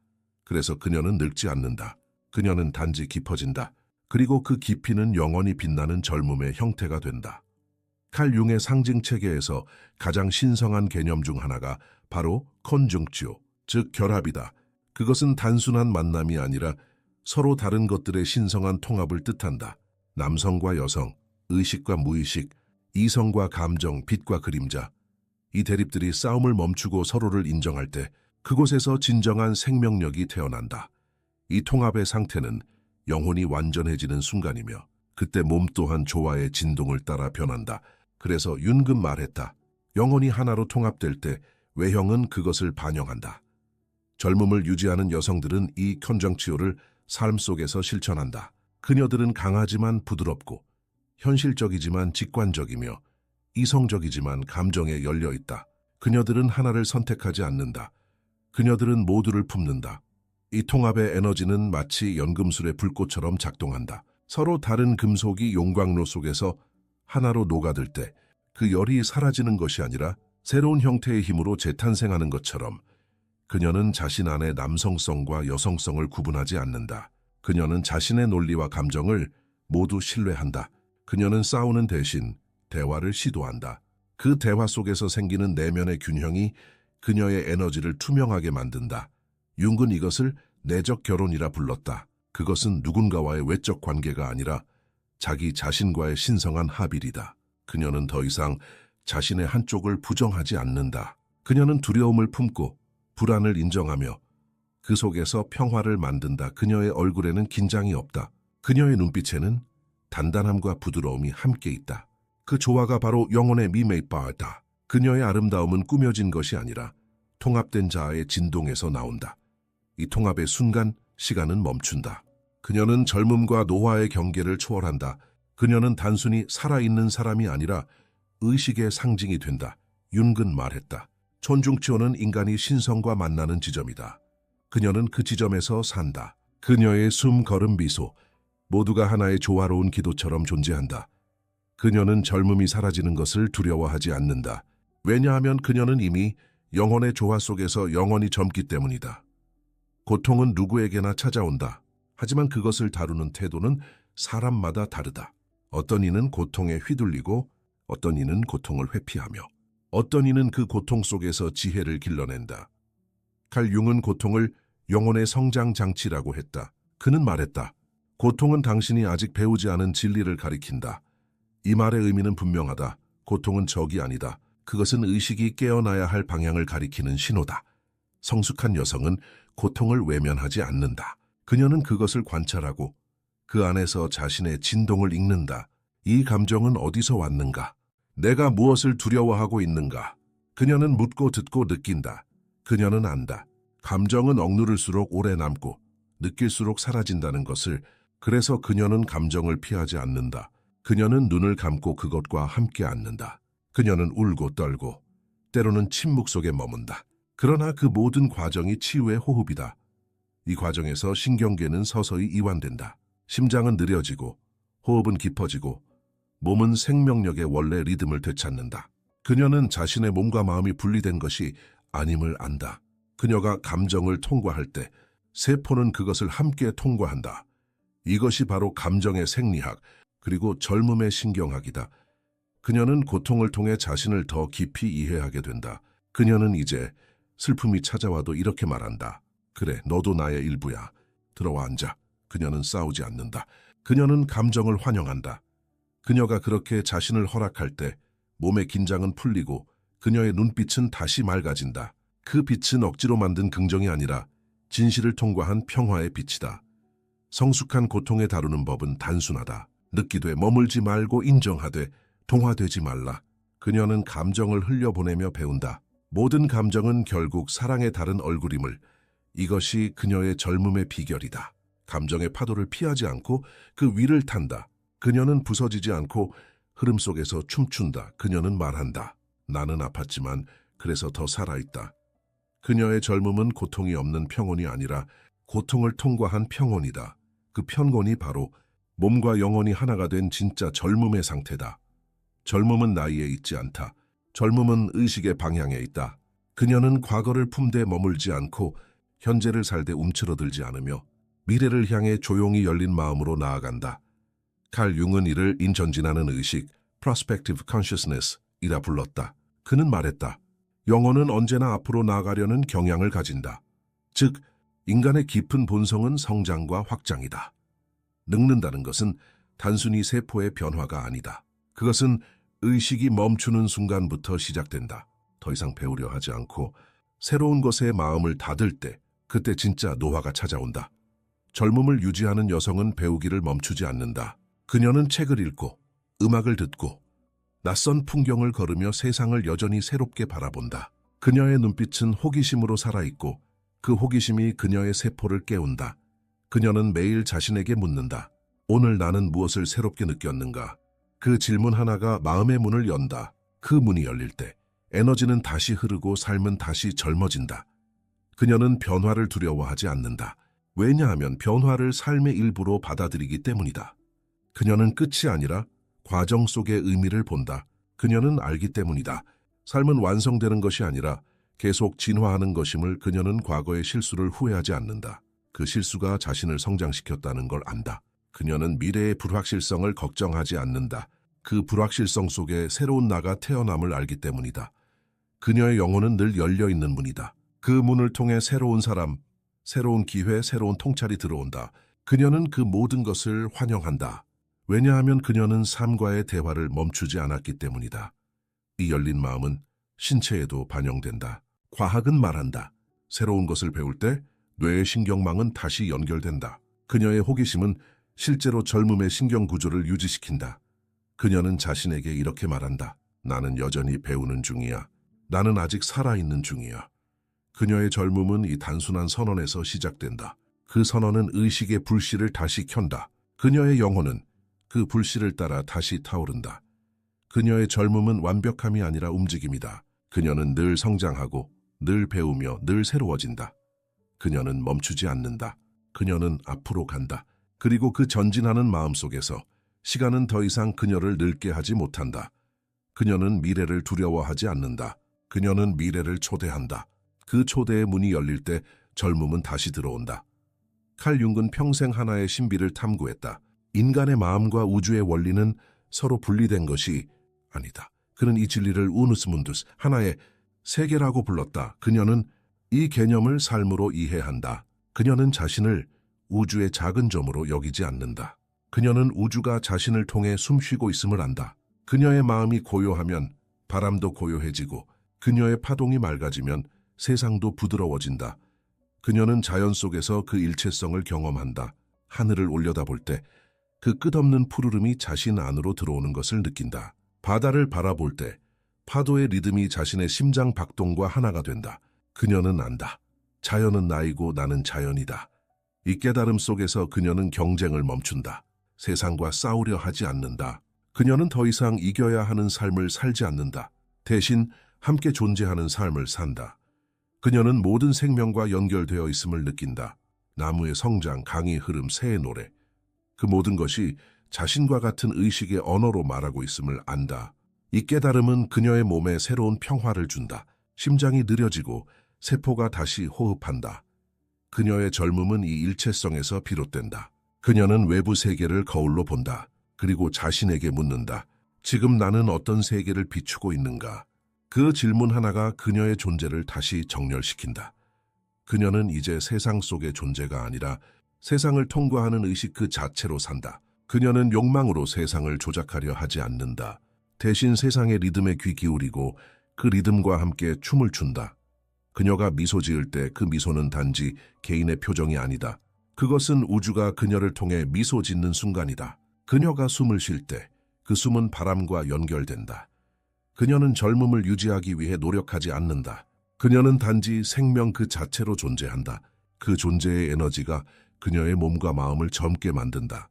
그래서 그녀는 늙지 않는다. 그녀는 단지 깊어진다. 그리고 그 깊이는 영원히 빛나는 젊음의 형태가 된다. 칼 융의 상징 체계에서 가장 신성한 개념 중 하나가 바로 컨중치오, 즉 결합이다. 그것은 단순한 만남이 아니라 서로 다른 것들의 신성한 통합을 뜻한다. 남성과 여성, 의식과 무의식, 이성과 감정, 빛과 그림자. 이 대립들이 싸움을 멈추고 서로를 인정할 때 그곳에서 진정한 생명력이 태어난다. 이 통합의 상태는 영혼이 완전해지는 순간이며 그때 몸 또한 조화의 진동을 따라 변한다. 그래서 윤금 말했다. 영혼이 하나로 통합될 때 외형은 그것을 반영한다. 젊음을 유지하는 여성들은 이 컨정치오를 삶 속에서 실천한다. 그녀들은 강하지만 부드럽고 현실적이지만 직관적이며 이성적이지만 감정에 열려 있다. 그녀들은 하나를 선택하지 않는다. 그녀들은 모두를 품는다. 이 통합의 에너지는 마치 연금술의 불꽃처럼 작동한다. 서로 다른 금속이 용광로 속에서 하나로 녹아들 때 그 열이 사라지는 것이 아니라 새로운 형태의 힘으로 재탄생하는 것처럼 그녀는 자신 안에 남성성과 여성성을 구분하지 않는다. 그녀는 자신의 논리와 감정을 모두 신뢰한다. 그녀는 싸우는 대신 대화를 시도한다. 그 대화 속에서 생기는 내면의 균형이 그녀의 에너지를 투명하게 만든다. 융은 이것을 내적 결혼이라 불렀다. 그것은 누군가와의 외적 관계가 아니라 자기 자신과의 신성한 합일이다. 그녀는 더 이상 자신의 한쪽을 부정하지 않는다. 그녀는 두려움을 품고 불안을 인정하며 그 속에서 평화를 만든다. 그녀의 얼굴에는 긴장이 없다. 그녀의 눈빛에는 단단함과 부드러움이 함께 있다. 그 조화가 바로 영혼의 미메이바다. 그녀의 아름다움은 꾸며진 것이 아니라 통합된 자아의 진동에서 나온다. 이 통합의 순간 시간은 멈춘다. 그녀는 젊음과 노화의 경계를 초월한다. 그녀는 단순히 살아있는 사람이 아니라 의식의 상징이 된다. 윤근 말했다. 촌중치오는 인간이 신성과 만나는 지점이다. 그녀는 그 지점에서 산다. 그녀의 숨, 걸음, 미소 모두가 하나의 조화로운 기도처럼 존재한다. 그녀는 젊음이 사라지는 것을 두려워하지 않는다. 왜냐하면 그녀는 이미 영혼의 조화 속에서 영원히 젊기 때문이다. 고통은 누구에게나 찾아온다. 하지만 그것을 다루는 태도는 사람마다 다르다. 어떤 이는 고통에 휘둘리고 어떤 이는 고통을 회피하며 어떤 이는 그 고통 속에서 지혜를 길러낸다. 칼 융은 고통을 영혼의 성장 장치라고 했다. 그는 말했다. 고통은 당신이 아직 배우지 않은 진리를 가리킨다. 이 말의 의미는 분명하다. 고통은 적이 아니다. 그것은 의식이 깨어나야 할 방향을 가리키는 신호다. 성숙한 여성은 고통을 외면하지 않는다. 그녀는 그것을 관찰하고 그 안에서 자신의 진동을 읽는다. 이 감정은 어디서 왔는가? 내가 무엇을 두려워하고 있는가? 그녀는 묻고 듣고 느낀다. 그녀는 안다. 감정은 억누를수록 오래 남고 느낄수록 사라진다는 것을. 그래서 그녀는 감정을 피하지 않는다. 그녀는 눈을 감고 그것과 함께 앉는다. 그녀는 울고 떨고 때로는 침묵 속에 머문다. 그러나 그 모든 과정이 치유의 호흡이다. 이 과정에서 신경계는 서서히 이완된다. 심장은 느려지고 호흡은 깊어지고 몸은 생명력의 원래 리듬을 되찾는다. 그녀는 자신의 몸과 마음이 분리된 것이 아님을 안다. 그녀가 감정을 통과할 때 세포는 그것을 함께 통과한다. 이것이 바로 감정의 생리학 그리고 젊음의 신경학이다. 그녀는 고통을 통해 자신을 더 깊이 이해하게 된다. 그녀는 이제 슬픔이 찾아와도 이렇게 말한다. 그래, 너도 나의 일부야. 들어와 앉아. 그녀는 싸우지 않는다. 그녀는 감정을 환영한다. 그녀가 그렇게 자신을 허락할 때 몸의 긴장은 풀리고 그녀의 눈빛은 다시 맑아진다. 그 빛은 억지로 만든 긍정이 아니라 진실을 통과한 평화의 빛이다. 성숙한 고통에 다루는 법은 단순하다. 느끼되 머물지 말고 인정하되 동화되지 말라. 그녀는 감정을 흘려보내며 배운다. 모든 감정은 결국 사랑의 다른 얼굴임을. 이것이 그녀의 젊음의 비결이다. 감정의 파도를 피하지 않고 그 위를 탄다. 그녀는 부서지지 않고 흐름 속에서 춤춘다. 그녀는 말한다. 나는 아팠지만 그래서 더 살아있다. 그녀의 젊음은 고통이 없는 평온이 아니라 고통을 통과한 평온이다. 그 평온이 바로 몸과 영혼이 하나가 된 진짜 젊음의 상태다. 젊음은 나이에 있지 않다. 젊음은 의식의 방향에 있다. 그녀는 과거를 품되 머물지 않고 현재를 살되 움츠러들지 않으며 미래를 향해 조용히 열린 마음으로 나아간다. 칼 융은 이를 인전진하는 의식, Prospective Consciousness이라 불렀다. 그는 말했다. 영혼은 언제나 앞으로 나아가려는 경향을 가진다. 즉, 인간의 깊은 본성은 성장과 확장이다. 늙는다는 것은 단순히 세포의 변화가 아니다. 그것은 의식이 멈추는 순간부터 시작된다. 더 이상 배우려 하지 않고 새로운 것에 마음을 닫을 때, 그때 진짜 노화가 찾아온다. 젊음을 유지하는 여성은 배우기를 멈추지 않는다. 그녀는 책을 읽고 음악을 듣고 낯선 풍경을 걸으며 세상을 여전히 새롭게 바라본다. 그녀의 눈빛은 호기심으로 살아있고 그 호기심이 그녀의 세포를 깨운다. 그녀는 매일 자신에게 묻는다. 오늘 나는 무엇을 새롭게 느꼈는가? 그 질문 하나가 마음의 문을 연다. 그 문이 열릴 때 에너지는 다시 흐르고 삶은 다시 젊어진다. 그녀는 변화를 두려워하지 않는다. 왜냐하면 변화를 삶의 일부로 받아들이기 때문이다. 그녀는 끝이 아니라 과정 속의 의미를 본다. 그녀는 알기 때문이다. 삶은 완성되는 것이 아니라 계속 진화하는 것임을. 그녀는 과거의 실수를 후회하지 않는다. 그 실수가 자신을 성장시켰다는 걸 안다. 그녀는 미래의 불확실성을 걱정하지 않는다. 그 불확실성 속에 새로운 나가 태어남을 알기 때문이다. 그녀의 영혼은 늘 열려있는 문이다. 그 문을 통해 새로운 사람, 새로운 기회, 새로운 통찰이 들어온다. 그녀는 그 모든 것을 환영한다. 왜냐하면 그녀는 삶과의 대화를 멈추지 않았기 때문이다. 이 열린 마음은 신체에도 반영된다. 과학은 말한다. 새로운 것을 배울 때 뇌의 신경망은 다시 연결된다. 그녀의 호기심은 실제로 젊음의 신경 구조를 유지시킨다. 그녀는 자신에게 이렇게 말한다. 나는 여전히 배우는 중이야. 나는 아직 살아있는 중이야. 그녀의 젊음은 이 단순한 선언에서 시작된다. 그 선언은 의식의 불씨를 다시 켠다. 그녀의 영혼은 그 불씨를 따라 다시 타오른다. 그녀의 젊음은 완벽함이 아니라 움직임이다. 그녀는 늘 성장하고 늘 배우며 늘 새로워진다. 그녀는 멈추지 않는다. 그녀는 앞으로 간다. 그리고 그 전진하는 마음 속에서 시간은 더 이상 그녀를 늙게 하지 못한다. 그녀는 미래를 두려워하지 않는다. 그녀는 미래를 초대한다. 그 초대의 문이 열릴 때 젊음은 다시 들어온다. 칼 융은 평생 하나의 신비를 탐구했다. 인간의 마음과 우주의 원리는 서로 분리된 것이 아니다. 그는 이 진리를 우누스 문두스, 하나의 세계라고 불렀다. 그녀는 이 개념을 삶으로 이해한다. 그녀는 자신을 우주의 작은 점으로 여기지 않는다. 그녀는 우주가 자신을 통해 숨쉬고 있음을 안다. 그녀의 마음이 고요하면 바람도 고요해지고 그녀의 파동이 맑아지면 세상도 부드러워진다. 그녀는 자연 속에서 그 일체성을 경험한다. 하늘을 올려다볼 때 그 끝없는 푸르름이 자신 안으로 들어오는 것을 느낀다. 바다를 바라볼 때 파도의 리듬이 자신의 심장 박동과 하나가 된다. 그녀는 안다. 자연은 나이고 나는 자연이다. 이 깨달음 속에서 그녀는 경쟁을 멈춘다. 세상과 싸우려 하지 않는다. 그녀는 더 이상 이겨야 하는 삶을 살지 않는다. 대신 함께 존재하는 삶을 산다. 그녀는 모든 생명과 연결되어 있음을 느낀다. 나무의 성장, 강의 흐름, 새의 노래. 그 모든 것이 자신과 같은 의식의 언어로 말하고 있음을 안다. 이 깨달음은 그녀의 몸에 새로운 평화를 준다. 심장이 느려지고 세포가 다시 호흡한다. 그녀의 젊음은 이 일체성에서 비롯된다. 그녀는 외부 세계를 거울로 본다. 그리고 자신에게 묻는다. 지금 나는 어떤 세계를 비추고 있는가? 그 질문 하나가 그녀의 존재를 다시 정렬시킨다. 그녀는 이제 세상 속의 존재가 아니라 세상을 통과하는 의식 그 자체로 산다. 그녀는 욕망으로 세상을 조작하려 하지 않는다. 대신 세상의 리듬에 귀 기울이고 그 리듬과 함께 춤을 춘다. 그녀가 미소 지을 때 그 미소는 단지 개인의 표정이 아니다. 그것은 우주가 그녀를 통해 미소 짓는 순간이다. 그녀가 숨을 쉴 때 그 숨은 바람과 연결된다. 그녀는 젊음을 유지하기 위해 노력하지 않는다. 그녀는 단지 생명 그 자체로 존재한다. 그 존재의 에너지가 그녀의 몸과 마음을 젊게 만든다.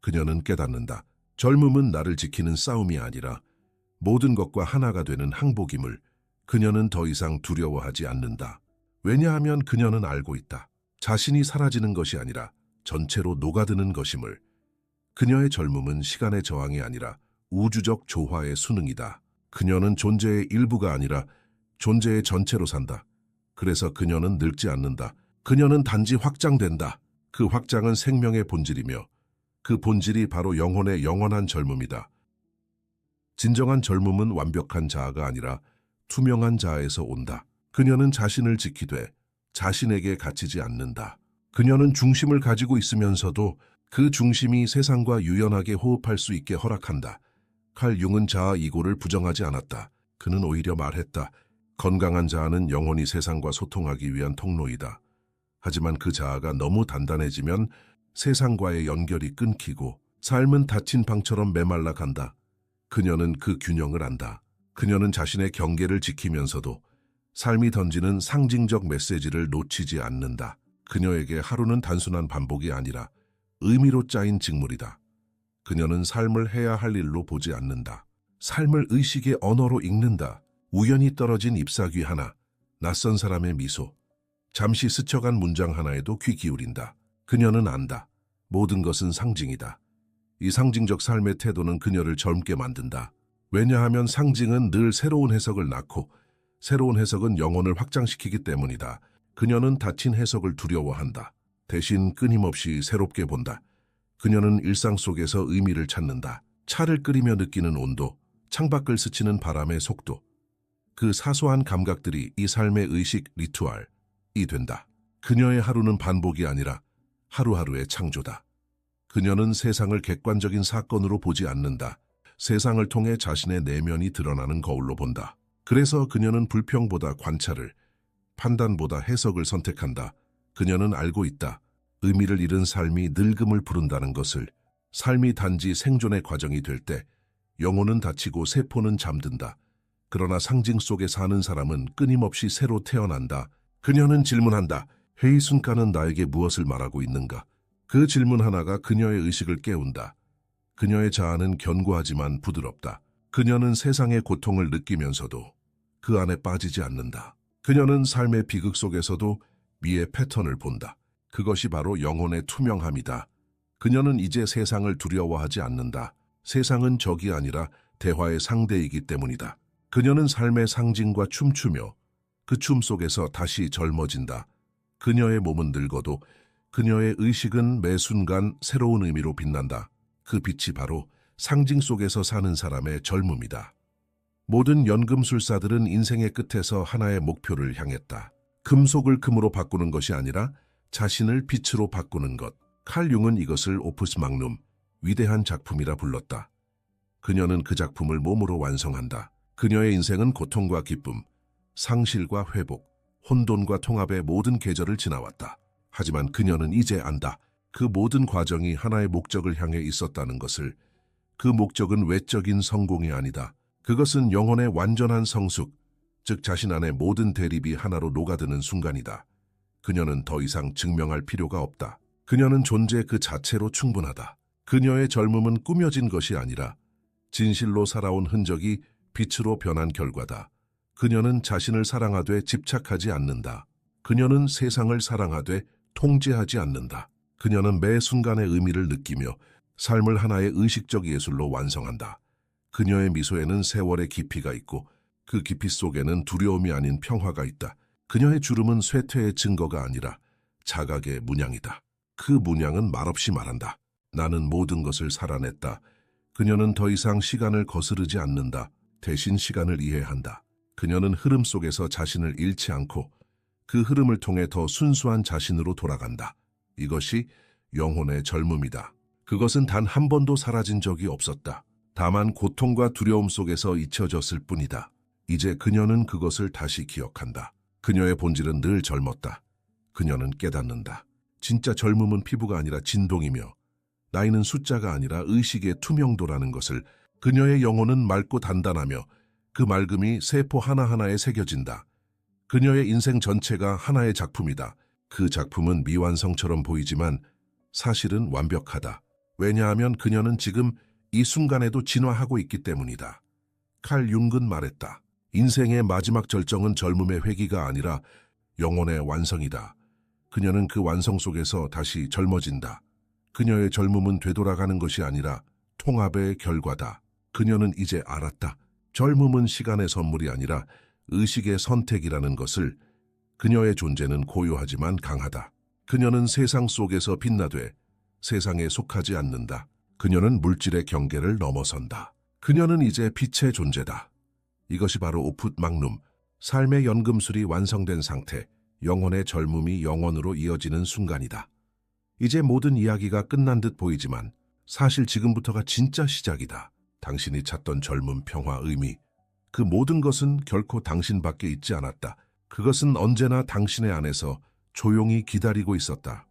그녀는 깨닫는다. 젊음은 나를 지키는 싸움이 아니라 모든 것과 하나가 되는 항복임을. 그녀는 더 이상 두려워하지 않는다. 왜냐하면 그녀는 알고 있다. 자신이 사라지는 것이 아니라 전체로 녹아드는 것임을. 그녀의 젊음은 시간의 저항이 아니라 우주적 조화의 순응이다. 그녀는 존재의 일부가 아니라 존재의 전체로 산다. 그래서 그녀는 늙지 않는다. 그녀는 단지 확장된다. 그 확장은 생명의 본질이며 그 본질이 바로 영혼의 영원한 젊음이다. 진정한 젊음은 완벽한 자아가 아니라 투명한 자아에서 온다. 그녀는 자신을 지키되 자신에게 갇히지 않는다. 그녀는 중심을 가지고 있으면서도 그 중심이 세상과 유연하게 호흡할 수 있게 허락한다. 칼 융은 자아 이고를 부정하지 않았다. 그는 오히려 말했다. 건강한 자아는 영원히 세상과 소통하기 위한 통로이다. 하지만 그 자아가 너무 단단해지면 세상과의 연결이 끊기고 삶은 닫힌 방처럼 메말라 간다. 그녀는 그 균형을 안다. 그녀는 자신의 경계를 지키면서도 삶이 던지는 상징적 메시지를 놓치지 않는다. 그녀에게 하루는 단순한 반복이 아니라 의미로 짜인 직물이다. 그녀는 삶을 해야 할 일로 보지 않는다. 삶을 의식의 언어로 읽는다. 우연히 떨어진 잎사귀 하나, 낯선 사람의 미소, 잠시 스쳐간 문장 하나에도 귀 기울인다. 그녀는 안다. 모든 것은 상징이다. 이 상징적 삶의 태도는 그녀를 젊게 만든다. 왜냐하면 상징은 늘 새로운 해석을 낳고 새로운 해석은 영혼을 확장시키기 때문이다. 그녀는 닫힌 해석을 두려워한다. 대신 끊임없이 새롭게 본다. 그녀는 일상 속에서 의미를 찾는다. 차를 끓이며 느끼는 온도, 창밖을 스치는 바람의 속도, 그 사소한 감각들이 이 삶의 의식 리투알이 된다. 그녀의 하루는 반복이 아니라 하루하루의 창조다. 그녀는 세상을 객관적인 사건으로 보지 않는다. 세상을 통해 자신의 내면이 드러나는 거울로 본다. 그래서 그녀는 불평보다 관찰을, 판단보다 해석을 선택한다. 그녀는 알고 있다. 의미를 잃은 삶이 늙음을 부른다는 것을. 삶이 단지 생존의 과정이 될 때 영혼은 닫히고 세포는 잠든다. 그러나 상징 속에 사는 사람은 끊임없이 새로 태어난다. 그녀는 질문한다. 회의 순간은 나에게 무엇을 말하고 있는가? 그 질문 하나가 그녀의 의식을 깨운다. 그녀의 자아는 견고하지만 부드럽다. 그녀는 세상의 고통을 느끼면서도 그 안에 빠지지 않는다. 그녀는 삶의 비극 속에서도 미의 패턴을 본다. 그것이 바로 영혼의 투명함이다. 그녀는 이제 세상을 두려워하지 않는다. 세상은 적이 아니라 대화의 상대이기 때문이다. 그녀는 삶의 상징과 춤추며 그 춤 속에서 다시 젊어진다. 그녀의 몸은 늙어도 그녀의 의식은 매 순간 새로운 의미로 빛난다. 그 빛이 바로 상징 속에서 사는 사람의 젊음이다. 모든 연금술사들은 인생의 끝에서 하나의 목표를 향했다. 금속을 금으로 바꾸는 것이 아니라 자신을 빛으로 바꾸는 것. 칼 융은 이것을 오프스 막눔, 위대한 작품이라 불렀다. 그녀는 그 작품을 몸으로 완성한다. 그녀의 인생은 고통과 기쁨, 상실과 회복, 혼돈과 통합의 모든 계절을 지나왔다. 하지만 그녀는 이제 안다. 그 모든 과정이 하나의 목적을 향해 있었다는 것을. 그 목적은 외적인 성공이 아니다. 그것은 영혼의 완전한 성숙, 즉 자신 안의 모든 대립이 하나로 녹아드는 순간이다. 그녀는 더 이상 증명할 필요가 없다. 그녀는 존재 그 자체로 충분하다. 그녀의 젊음은 꾸며진 것이 아니라 진실로 살아온 흔적이 빛으로 변한 결과다. 그녀는 자신을 사랑하되 집착하지 않는다. 그녀는 세상을 사랑하되 통제하지 않는다. 그녀는 매 순간의 의미를 느끼며 삶을 하나의 의식적 예술로 완성한다. 그녀의 미소에는 세월의 깊이가 있고 그 깊이 속에는 두려움이 아닌 평화가 있다. 그녀의 주름은 쇠퇴의 증거가 아니라 자각의 문양이다. 그 문양은 말없이 말한다. 나는 모든 것을 살아냈다. 그녀는 더 이상 시간을 거스르지 않는다. 대신 시간을 이해한다. 그녀는 흐름 속에서 자신을 잃지 않고 그 흐름을 통해 더 순수한 자신으로 돌아간다. 이것이 영혼의 젊음이다. 그것은 단 한 번도 사라진 적이 없었다. 다만 고통과 두려움 속에서 잊혀졌을 뿐이다. 이제 그녀는 그것을 다시 기억한다. 그녀의 본질은 늘 젊었다. 그녀는 깨닫는다. 진짜 젊음은 피부가 아니라 진동이며 나이는 숫자가 아니라 의식의 투명도라는 것을. 그녀의 영혼은 맑고 단단하며 그 맑음이 세포 하나하나에 새겨진다. 그녀의 인생 전체가 하나의 작품이다. 그 작품은 미완성처럼 보이지만 사실은 완벽하다. 왜냐하면 그녀는 지금 이 순간에도 진화하고 있기 때문이다. 칼 융은 말했다. 인생의 마지막 절정은 젊음의 회귀가 아니라 영혼의 완성이다. 그녀는 그 완성 속에서 다시 젊어진다. 그녀의 젊음은 되돌아가는 것이 아니라 통합의 결과다. 그녀는 이제 알았다. 젊음은 시간의 선물이 아니라 의식의 선택이라는 것을. 그녀의 존재는 고요하지만 강하다. 그녀는 세상 속에서 빛나되 세상에 속하지 않는다. 그녀는 물질의 경계를 넘어선다. 그녀는 이제 빛의 존재다. 이것이 바로 오풋 막눔, 삶의 연금술이 완성된 상태, 영혼의 젊음이 영원으로 이어지는 순간이다. 이제 모든 이야기가 끝난 듯 보이지만 사실 지금부터가 진짜 시작이다. 당신이 찾던 젊음, 평화, 의미, 그 모든 것은 결코 당신밖에 있지 않았다. 그것은 언제나 당신의 안에서 조용히 기다리고 있었다.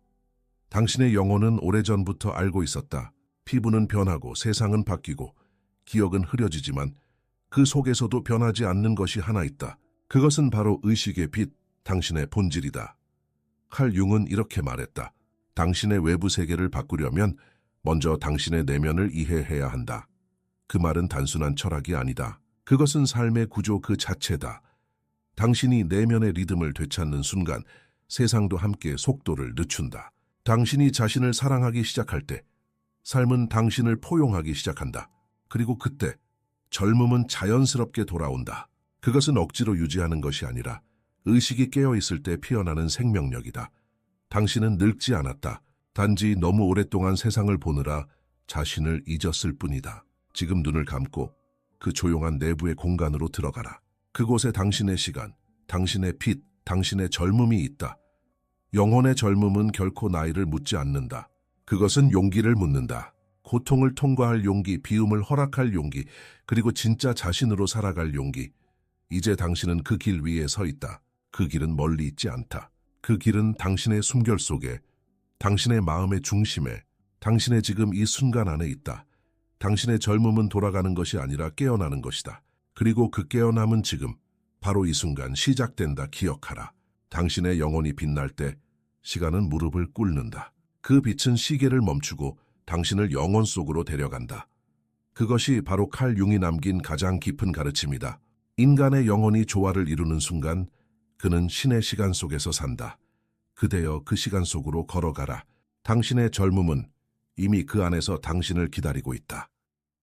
당신의 영혼은 오래전부터 알고 있었다. 피부는 변하고 세상은 바뀌고 기억은 흐려지지만 그 속에서도 변하지 않는 것이 하나 있다. 그것은 바로 의식의 빛, 당신의 본질이다. 칼 융은 이렇게 말했다. 당신의 외부 세계를 바꾸려면 먼저 당신의 내면을 이해해야 한다. 그 말은 단순한 철학이 아니다. 그것은 삶의 구조 그 자체다. 당신이 내면의 리듬을 되찾는 순간 세상도 함께 속도를 늦춘다. 당신이 자신을 사랑하기 시작할 때 삶은 당신을 포용하기 시작한다. 그리고 그때 젊음은 자연스럽게 돌아온다. 그것은 억지로 유지하는 것이 아니라 의식이 깨어있을 때 피어나는 생명력이다. 당신은 늙지 않았다. 단지 너무 오랫동안 세상을 보느라 자신을 잊었을 뿐이다. 지금 눈을 감고 그 조용한 내부의 공간으로 들어가라. 그곳에 당신의 시간, 당신의 빛, 당신의 젊음이 있다. 영혼의 젊음은 결코 나이를 묻지 않는다. 그것은 용기를 묻는다. 고통을 통과할 용기, 비움을 허락할 용기, 그리고 진짜 자신으로 살아갈 용기. 이제 당신은 그 길 위에 서 있다. 그 길은 멀리 있지 않다. 그 길은 당신의 숨결 속에, 당신의 마음의 중심에, 당신의 지금 이 순간 안에 있다. 당신의 젊음은 돌아가는 것이 아니라 깨어나는 것이다. 그리고 그 깨어남은 지금, 바로 이 순간 시작된다. 기억하라. 당신의 영혼이 빛날 때 시간은 무릎을 꿇는다. 그 빛은 시계를 멈추고 당신을 영혼 속으로 데려간다. 그것이 바로 칼 융이 남긴 가장 깊은 가르침이다. 인간의 영혼이 조화를 이루는 순간 그는 신의 시간 속에서 산다. 그대여 그 시간 속으로 걸어가라. 당신의 젊음은 이미 그 안에서 당신을 기다리고 있다.